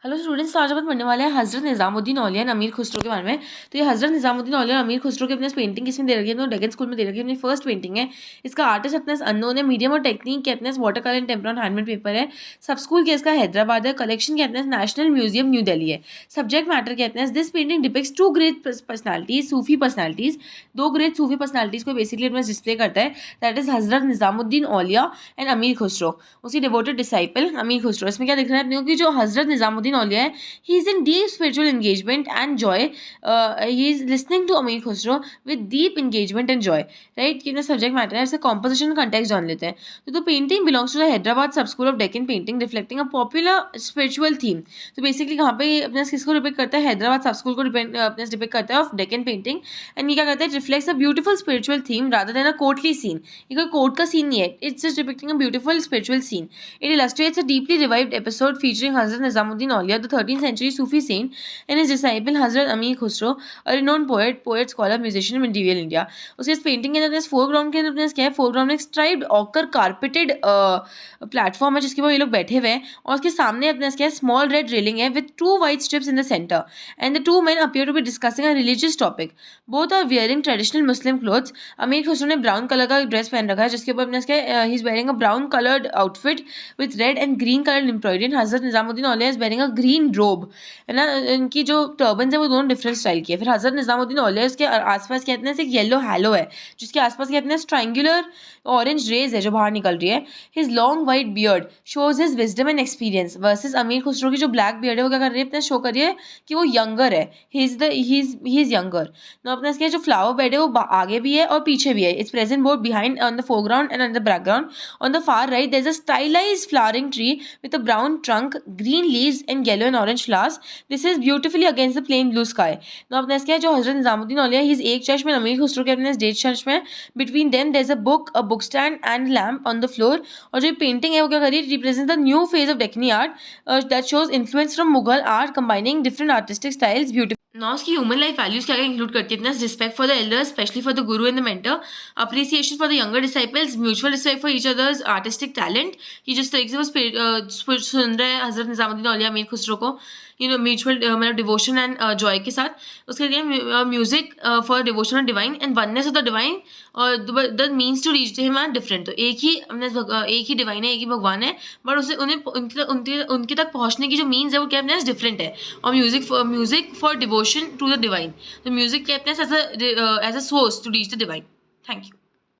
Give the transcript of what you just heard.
Hello students, आज अपन पढ़ने वाले हैं हज़रत निज़ामुद्दीन औलिया एंड अमीर खुसरो के बारे में। तो ये हज़रत निज़ामुद्दीन औलिया और अमीर खुसरो की अपने पेंटिंग किसमें दे रखी है? तो डेक्कन स्कूल में दे रखी है, अपनी फर्स्ट पेंटिंग है। इसका आर्टिस्ट अपने अननोन है, मीडियम और टेक्निक के अपने watercolour and tempera on handmade paper है। सब स्कूल के इसका हैदराबाद है। कलेक्शन के अपने नेशनल म्यूजियम न्यू दिल्ली है। सब्जेक्ट मैटर के अपने this painting depicts two great personalities, Sufi personalities. दो ग्रेट सूफी पर्सनालिटीज को बेसिकली अपने डिस्प्ले करता है। That is Hazrat Nizamuddin Auliya and अमीर खुसरो, उसकी डिवोटेड डिसाइपल अमीर खुसरो। इसमें क्या दिख रहा है अपने को कि जो हज़रत निज़ामुद्दीन औलिया है, he is in deep spiritual engagement and joy. He is listening to Amir Khusro with deep engagement and joy. Right? कि सब्जेक्ट मैटर है, ऐसे कॉम्पोजिशन कॉन्टेक्स्ट जान लेते हैं। तो painting belongs to the Hyderabad sub school of Deccan painting reflecting a popular spiritual theme. तो basically यहाँ पे अपने किसको डिपिक्ट करता है? हैदराबाद सब स्कूल को अपने डिपिक्ट करता है ऑफ डेक्कन पेंटिंग। एंड ये क्या करता है? Reflects a beautiful spiritual theme rather than a courtly scene. ये कोई कोर्ट का सीन नहीं है, it's just depicting a beautiful spiritual scene. It illustrates a deeply revived episode featuring Hazrat Nizamuddin Auliya, the 13th century Sufi saint, and his disciple Hazrat Amir Khusro, a renowned poet, scholar, musician of medieval India. उसके इस painting के अंदर foreground के अंदर क्या है? Foreground में एक स्ट्राइप्ड ऑकर कार्पेटेड प्लेटफॉर्म है जिसके ऊपर ये लोग बैठे हुए हैं, और उसके सामने अपने क्या है? स्मॉल रेड रेलिंग है with two white strips in the centre, and the two men appear to be discussing a religious topic. Both are wearing traditional Muslim clothes. अमीर खुसरो ने ब्राउन कलर का ड्रेस पहन रखा है जिसके ऊपर अपने क्या he is wearing a brown coloured outfit with red and green colored embroidery. Hazrat Nizamuddin Auliya is wearing a green robe, है ना। इनकी जो टर्बन्स है वो दोनों डिफरेंट स्टाइल की है। फिर हज़रत निज़ामुद्दीन औलिया इसके आसपास कहते हैं एक येलो हैलो है जिसके आसपास कहते हैं ट्रायंगुलर ऑरेंज रेज है जो बाहर निकल रही है। His long white beard shows his wisdom and experience versus अमीर खुसरो की जो ब्लैक बियर्ड है वो क्या कर रही है? अपने शो कर रही है कि वो यंगर है, ही इज यंगर। तो अपने इसके जो फ्लावर बेड है वो आगे भी है और पीछे भी है। It's present both behind on the foreground and on the background. On the far right, there's a stylized flowering tree with a brown trunk, green leaves, and yellow and orange flowers. This is beautifully against the plain blue sky. Now, अपने इसके जो हज़रत निज़ामुद्दीन औलिया ही एक church में, अमीर खुसरो के अपने date church में. Between them, there's a book stand, and lamp on the floor. और जो पेंटिंग है वो क्या कर रही है? Represents the new phase of Deccani art that shows influence from Mughal art, combining different artistic styles beautifully. नौ उसकी ह्यूमन लाइफ वैल्यूज क्या क्या इंक्लूड करती है? Respect for the elders, specially for the guru and the mentor, appreciation for the younger disciples, mutual respect for each other's artistic talent, कि जिस तरीके से वो सुन रहे हैं हज़रत निज़ामुद्दीन औलिया अमीर खुसरो को, म्यूचुअल मतलब डिवोशन एंड जॉय के साथ. उसके लिए music for devotion and divine and oneness of the divine, और the means to reach him are different. तो एक ही डिवाइन है, एक ही भगवान है, बट उसे उनके तक पहुंचने की जो मीन्स है वो क्या है? डिफरेंट है. और music for devotion to the divine, तो म्यूजिक कहते हैं as a source to reach the divine. Thank you.